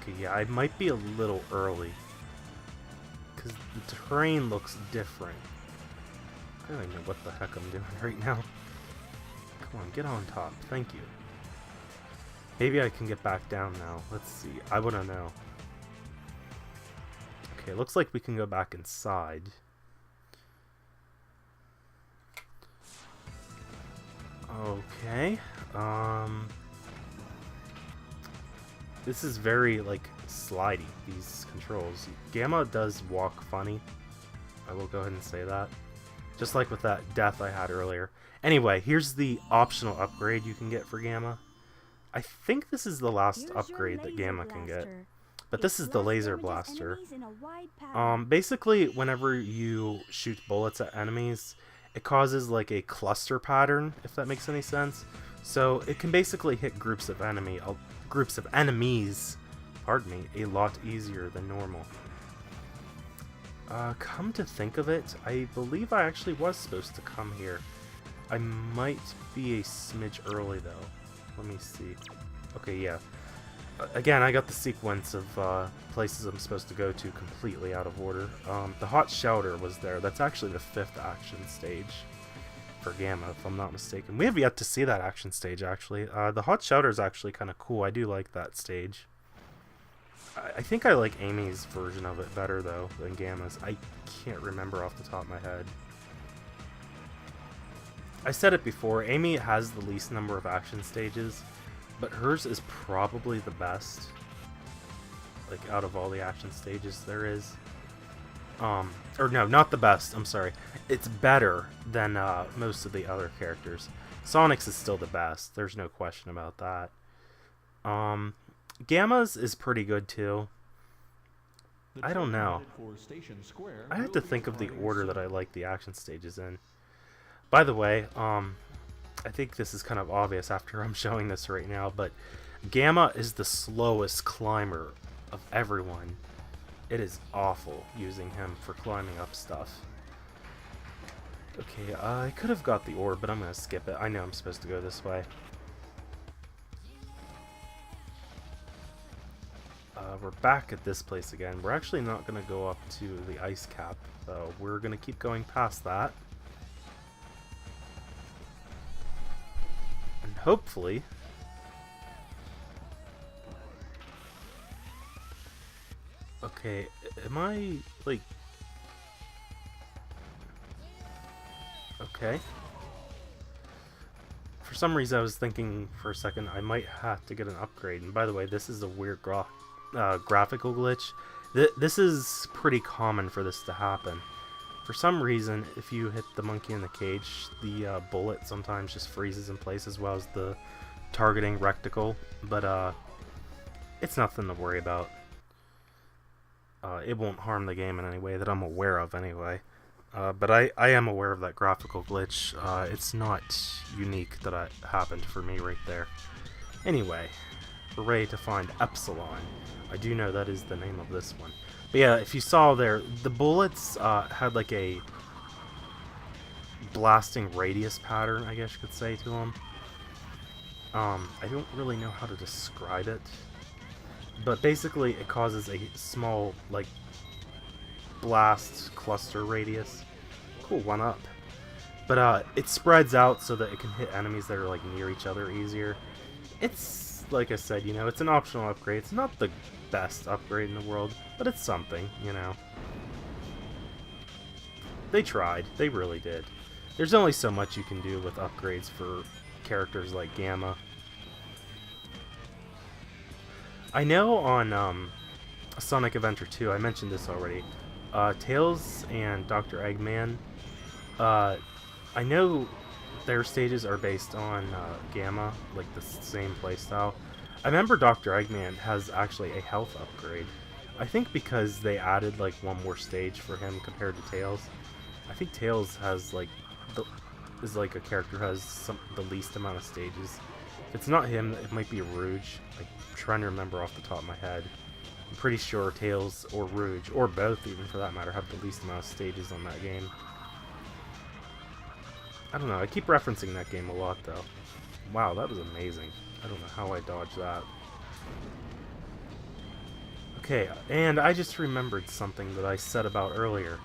Okay, yeah, I might be a little early. Because the terrain looks different. I don't even know what the heck I'm doing right now. Come on, get on top. Thank you. Maybe I can get back down now. Let's see. I want to know. Okay, looks like we can go back inside. Okay. This is very, like, slidey, these controls. Gamma does walk funny. I will go ahead and say that. Just like with that death I had earlier. Anyway, here's the optional upgrade you can get for Gamma. I think this is the last upgrade that Gamma can get. But this is the laser blaster. Basically, whenever you shoot bullets at enemies, it causes like a cluster pattern, if that makes any sense. So it can basically hit groups of enemies, pardon me, a lot easier than normal. Come to think of it, I believe I actually was supposed to come here. I might be a smidge early though. Let me see. Okay, yeah. Again, I got the sequence of places I'm supposed to go to completely out of order. The hot shelter was there. That's actually the 5th action stage for Gamma, if I'm not mistaken. We have yet to see that action stage, actually. The hot shelter is actually kind of cool. I do like that stage. I think I like Amy's version of it better, though, than Gamma's. I can't remember off the top of my head. I said it before, Amy has the least number of action stages, but hers is probably the best. Like, out of all the action stages there is. Or no, not the best, I'm sorry. It's better than most of the other characters. Sonic's is still the best, there's no question about that. Gamma's is pretty good too. I don't know. I have to think of the order that I like the action stages in. By the way, I think this is kind of obvious after I'm showing this right now, but Gamma is the slowest climber of everyone. It is awful using him for climbing up stuff. Okay, I could have got the orb, but I'm going to skip it. I know I'm supposed to go this way. We're back at this place again. We're actually not going to go up to the ice cap, though. We're going to keep going past that. And hopefully... Okay, am I, like... Okay. For some reason I was thinking for a second I might have to get an upgrade. And by the way, this is a weird graphical glitch. This is pretty common for this to happen. For some reason, if you hit the monkey in the cage, the bullet sometimes just freezes in place as well as the targeting reticle. But it's nothing to worry about. It won't harm the game in any way that I'm aware of anyway. But I am aware of that graphical glitch. It's not unique that it happened for me right there. Anyway, we're ready to find Epsilon. I do know that is the name of this one. But yeah, if you saw there, the bullets had like a blasting radius pattern, I guess you could say, to them. I don't really know how to describe it. But basically, it causes a small, like, blast cluster radius. Cool, 1-up. But it spreads out so that it can hit enemies that are like near each other easier. It's, like I said, you know, it's an optional upgrade. It's not the best upgrade in the world, but it's something, you know. They tried. They really did. There's only so much you can do with upgrades for characters like Gamma. I know on Sonic Adventure 2, I mentioned this already, Tails and Dr. Eggman, I know their stages are based on Gamma, like the same playstyle. I remember Dr. Eggman has actually a health upgrade. I think because they added like one more stage for him compared to Tails. I think Tails has like is like a character who has the least amount of stages. If it's not him, it might be Rouge. I'm trying to remember off the top of my head. I'm pretty sure Tails or Rouge, or both even for that matter, have the least amount of stages on that game. I don't know, I keep referencing that game a lot though. Wow, that was amazing. I don't know how I dodged that. Okay, and I just remembered something that I said about earlier.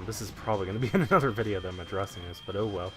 This is probably going to be in another video that I'm addressing this, but oh well.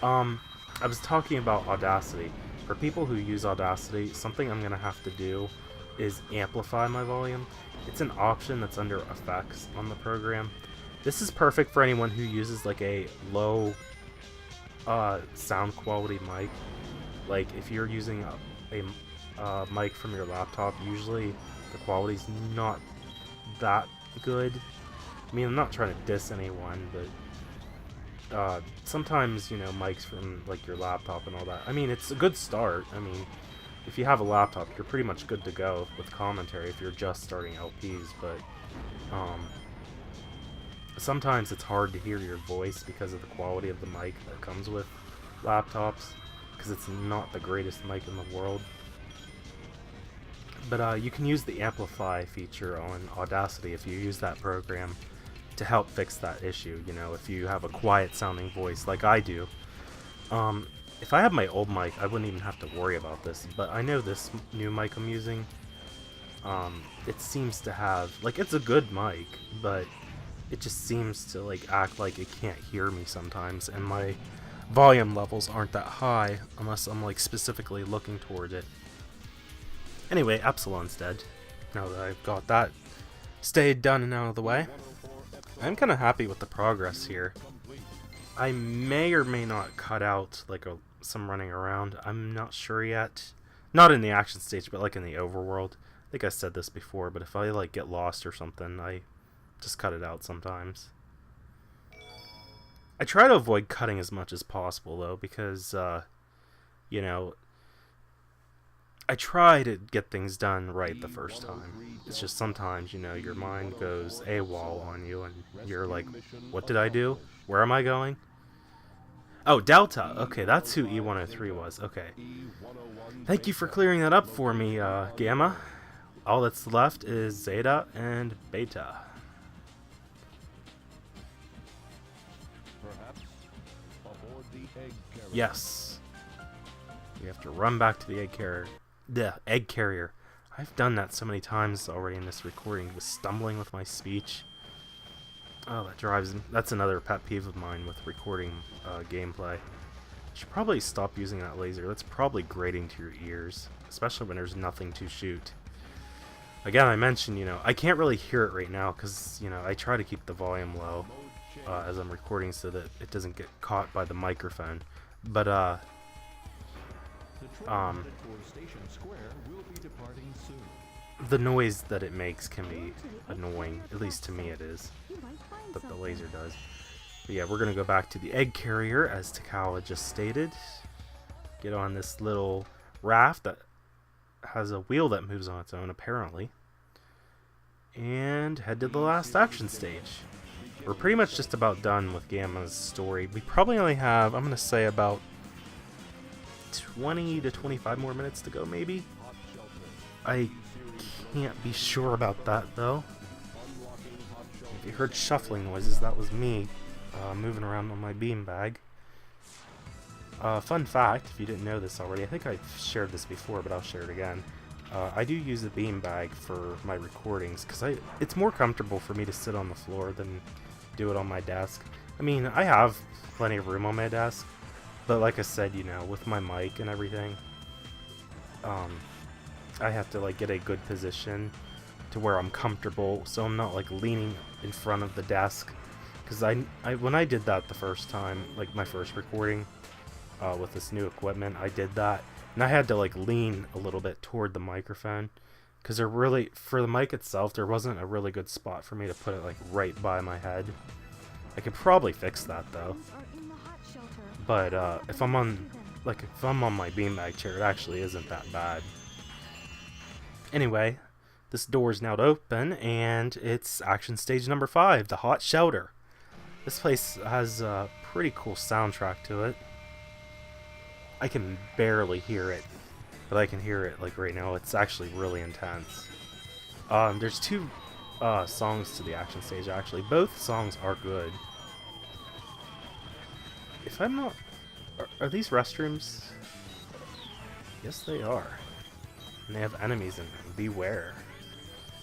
I was talking about Audacity. For people who use Audacity, something I'm going to have to do is amplify my volume. It's an option that's under effects on the program. This is perfect for anyone who uses like a low sound quality mic. Like if you're using a mic from your laptop, usually the quality's not that good. I mean, I'm not trying to diss anyone, but sometimes, you know, mics from like your laptop and all that. I mean, it's a good start. I mean, if you have a laptop, you're pretty much good to go with commentary if you're just starting LPs, but sometimes it's hard to hear your voice because of the quality of the mic that comes with laptops, because it's not the greatest mic in the world. But you can use the amplify feature on Audacity if you use that program to help fix that issue. You know, if you have a quiet sounding voice like I do. If I had my old mic, I wouldn't even have to worry about this, but I know this new mic I'm using, it seems to have, like, it's a good mic, but it just seems to like act like it can't hear me sometimes, and my volume levels aren't that high unless I'm like specifically looking toward it. Anyway, Epsilon's dead. Now that I've got that stayed done and out of the way, I'm kind of happy with the progress here. I may or may not cut out like some running around. I'm not sure yet. Not in the action stage, but like in the overworld. I think I said this before, but if I like get lost or something, I just cut it out sometimes. I try to avoid cutting as much as possible though, because you know, I try to get things done right the first time. It's just sometimes, you know, your mind goes AWOL on you and you're like, what did I do? Where am I going? Oh, Delta. Okay, that's who E103 was. Okay. Thank you for clearing that up for me, Gamma. All that's left is Zeta and Beta. Yes. We have to run back to the egg carrier. The egg carrier. I've done that so many times already in this recording, with stumbling with my speech. Oh, that drives me. That's another pet peeve of mine with recording gameplay. I should probably stop using that laser. That's probably grating to your ears, especially when there's nothing to shoot. Again, I mentioned, you know, I can't really hear it right now because, you know, I try to keep the volume low as I'm recording so that it doesn't get caught by the microphone. But, the noise that it makes can be annoying. At least to me it is. That the laser does. But yeah, we're gonna go back to the egg carrier, as Takala just stated. Get on this little raft that has a wheel that moves on its own, apparently. And head to the last action stage. We're pretty much just about done with Gamma's story. We probably only have, I'm gonna say, about 20 to 25 more minutes to go, maybe? I can't be sure about that, though. If you heard shuffling noises, that was me moving around on my beanbag. Fun fact, if you didn't know this already, I think I've shared this before, but I'll share it again. I do use a beanbag for my recordings, because it's more comfortable for me to sit on the floor than do it on my desk. I mean, I have plenty of room on my desk, but like I said, you know, with my mic and everything, I have to like get a good position to where I'm comfortable, so I'm not like leaning in front of the desk. Because when I did that the first time, like my first recording with this new equipment, I did that, and I had to like lean a little bit toward the microphone, because for the mic itself, there wasn't a really good spot for me to put it like right by my head. I could probably fix that though. But if I'm on my beanbag chair, it actually isn't that bad. Anyway, this door is now open, and it's action stage number 5, the hot shelter. This place has a pretty cool soundtrack to it. I can barely hear it, but I can hear it like right now. It's actually really intense. There's 2 songs to the action stage, actually. Both songs are good. If I'm not... Are these restrooms? Yes, they are. And they have enemies in them. Beware.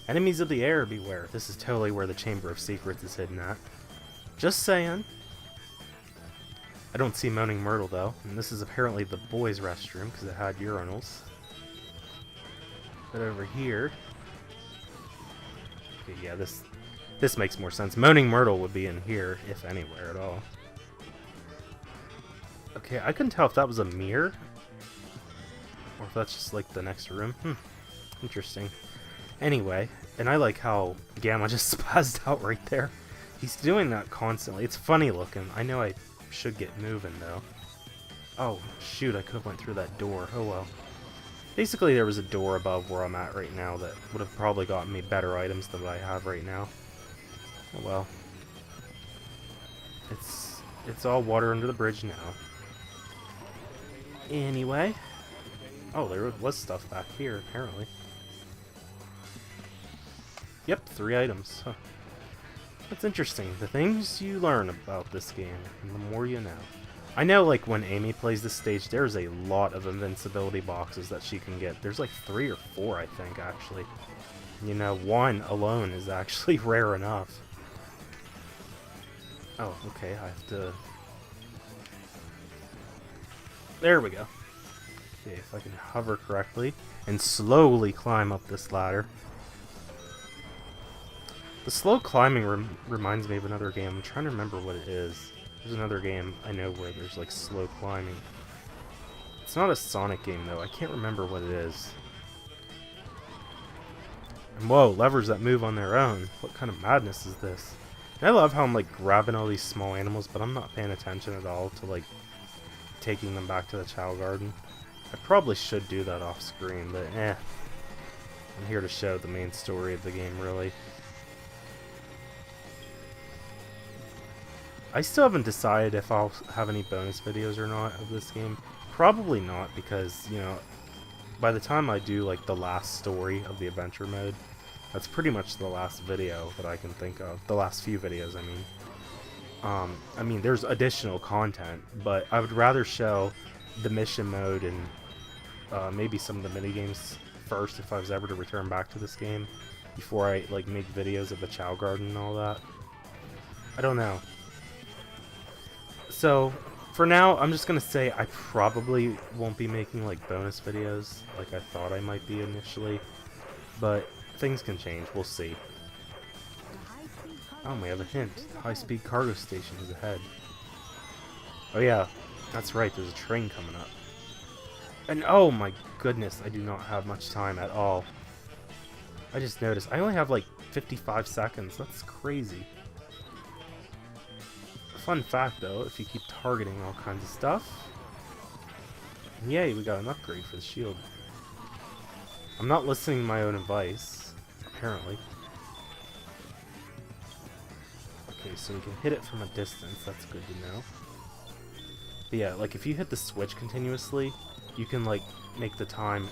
Enemies of the air, beware. This is totally where the Chamber of Secrets is hidden at. Just saying. I don't see Moaning Myrtle, though. And this is apparently the boys' restroom, because it had urinals. But over here... Okay, yeah, this makes more sense. Moaning Myrtle would be in here, if anywhere at all. Okay, I couldn't tell if that was a mirror. Or if that's just, like, the next room. Interesting. Anyway, and I like how Gamma just spazzed out right there. He's doing that constantly. It's funny looking. I know I should get moving, though. Oh, shoot, I could have went through that door. Oh, well. Basically, there was a door above where I'm at right now that would have probably gotten me better items than what I have right now. Oh, well. It's all water under the bridge now. Anyway. Oh, there was stuff back here, apparently. Yep, 3 items. Huh. That's interesting. The things you learn about this game, and the more you know. I know, like, when Amy plays this stage, there's a lot of invincibility boxes that she can get. There's like 3 or 4, I think, actually. You know, 1 alone is actually rare enough. Oh, okay, I have to... There we go. Okay, if I can hover correctly and slowly climb up this ladder. The slow climbing reminds me of another game. I'm trying to remember what it is. There's another game I know where there's like slow climbing. It's not a Sonic game though. I can't remember what it is. And whoa, levers that move on their own. What kind of madness is this? And I love how I'm like grabbing all these small animals, but I'm not paying attention at all to like taking them back to the Chow Garden. I probably should do that off screen, but I'm here to show the main story of the game, really. I still haven't decided if I'll have any bonus videos or not of this game. Probably not, because, you know, by the time I do, like, the last story of the adventure mode, that's pretty much the last video that I can think of. The last few videos, I mean. I mean, there's additional content, but I would rather show the mission mode and maybe some of the minigames first if I was ever to return back to this game before I, like, make videos of the Chow Garden and all that. I don't know. So, for now, I'm just gonna say I probably won't be making, like, bonus videos like I thought I might be initially. But things can change. We'll see. Oh, we have a hint. The high-speed cargo station is ahead. Oh, yeah. That's right. There's a train coming up. And, oh, my goodness. I do not have much time at all. I just noticed. I only have, like, 55 seconds. That's crazy. Fun fact, though, if you keep targeting all kinds of stuff... Yay, we got an upgrade for the shield. I'm not listening to my own advice, apparently. Okay, so we can hit it from a distance, that's good to know. But yeah, like, if you hit the switch continuously, you can, like, make the time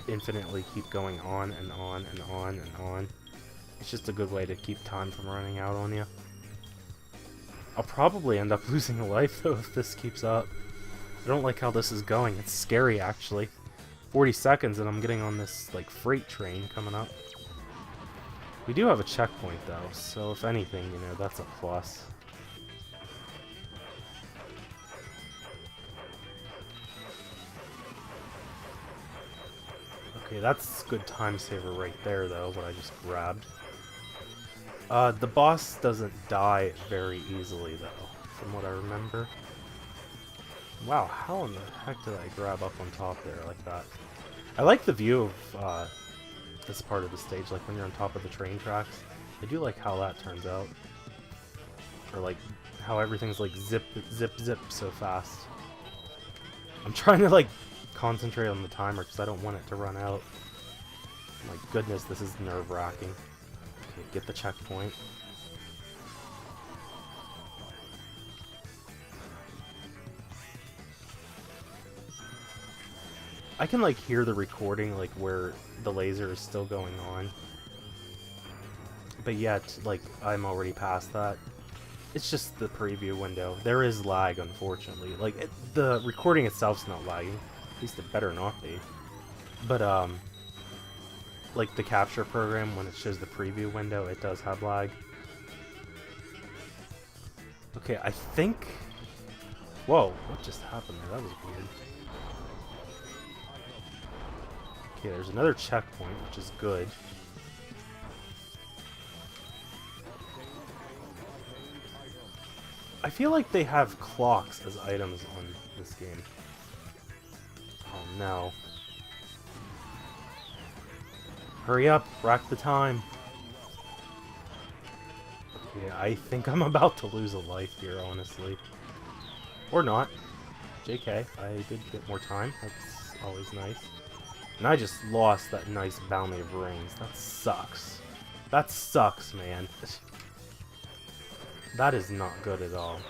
infinitely keep going on and on and on and on. It's just a good way to keep time from running out on you. I'll probably end up losing a life, though, if this keeps up. I don't like how this is going. It's scary, actually. 40 seconds and I'm getting on this, like, freight train coming up. We do have a checkpoint, though, so if anything, you know, that's a plus. Okay, that's good time saver right there, though, what I just grabbed. The boss doesn't die very easily, though, from what I remember. Wow, how in the heck did I grab up on top there like that? I like the view of this part of the stage, like when you're on top of the train tracks. I do like how that turns out. Or like how everything's like zip, zip, zip so fast. I'm trying to like concentrate on the timer because I don't want it to run out. My goodness, this is nerve-wracking. Okay, get the checkpoint. I can like hear the recording like where the laser is still going on. But yet, like, I'm already past that. It's just the preview window. There is lag, unfortunately. Like, the recording itself's not lagging. At least it better not be. But, like the capture program, when it shows the preview window, it does have lag. Okay, I think... Whoa, what just happened there? That was weird. Okay, there's another checkpoint, which is good. I feel like they have clocks as items on this game. Oh no. Hurry up, rack the time. Yeah, I think I'm about to lose a life here, honestly. Or not. JK, I did get more time. That's always nice. And I just lost that nice bounty of rings. That sucks. That sucks, man. That is not good at all.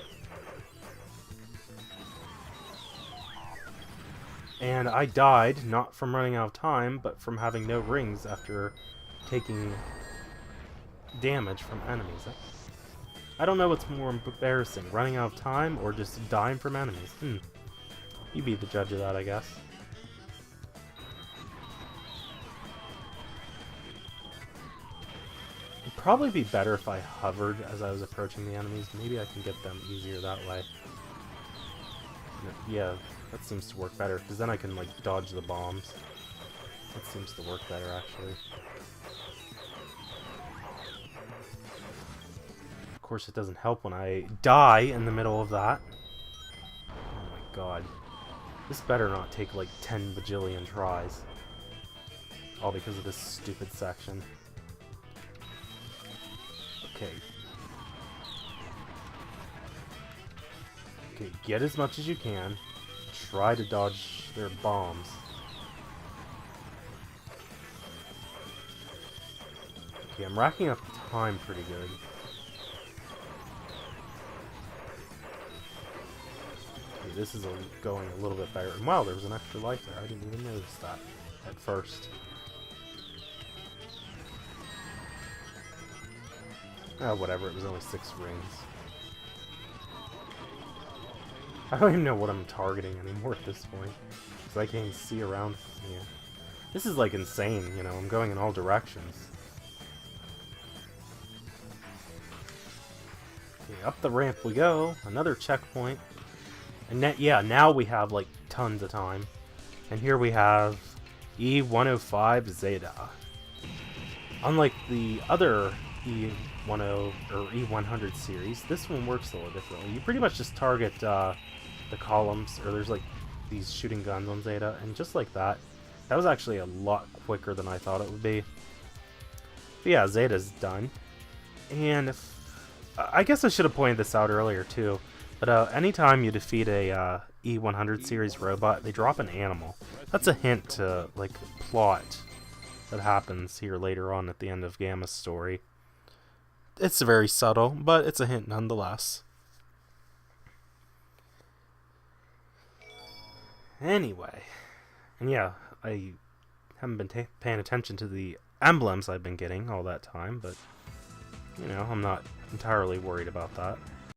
And I died, not from running out of time, but from having no rings after taking damage from enemies. I don't know what's more embarrassing, running out of time or just dying from enemies. You be the judge of that, I guess. It'd probably be better if I hovered as I was approaching the enemies. Maybe I can get them easier that way. Yeah, that seems to work better, because then I can, like, dodge the bombs. That seems to work better, actually. Of course, it doesn't help when I die in the middle of that. Oh my god. This better not take, like, 10 bajillion tries. All because of this stupid section. Okay. Okay, get as much as you can. Try to dodge their bombs. Okay, I'm racking up time pretty good. Okay, this is going a little bit better. And wow, there was an extra life there. I didn't even notice that at first. Oh, whatever, it was only 6 rings. I don't even know what I'm targeting anymore at this point, because I can't even see around me. This is, like, insane, you know, I'm going in all directions. Okay, up the ramp we go, another checkpoint. And yeah, now we have, like, tons of time. And here we have E105 Zeta. Unlike the other E10 or E100 series, this one works a little differently. You pretty much just target the columns, or there's like these shooting guns on Zeta, and just like that. That was actually a lot quicker than I thought it would be. But yeah, Zeta's done. And I guess I should have pointed this out earlier too, but anytime you defeat a E100 series robot, they drop an animal. That's a hint to, like, plot that happens here later on at the end of Gamma's story. It's very subtle, but it's a hint nonetheless. Anyway, and yeah, I haven't been paying attention to the emblems I've been getting all that time, but, you know, I'm not entirely worried about that.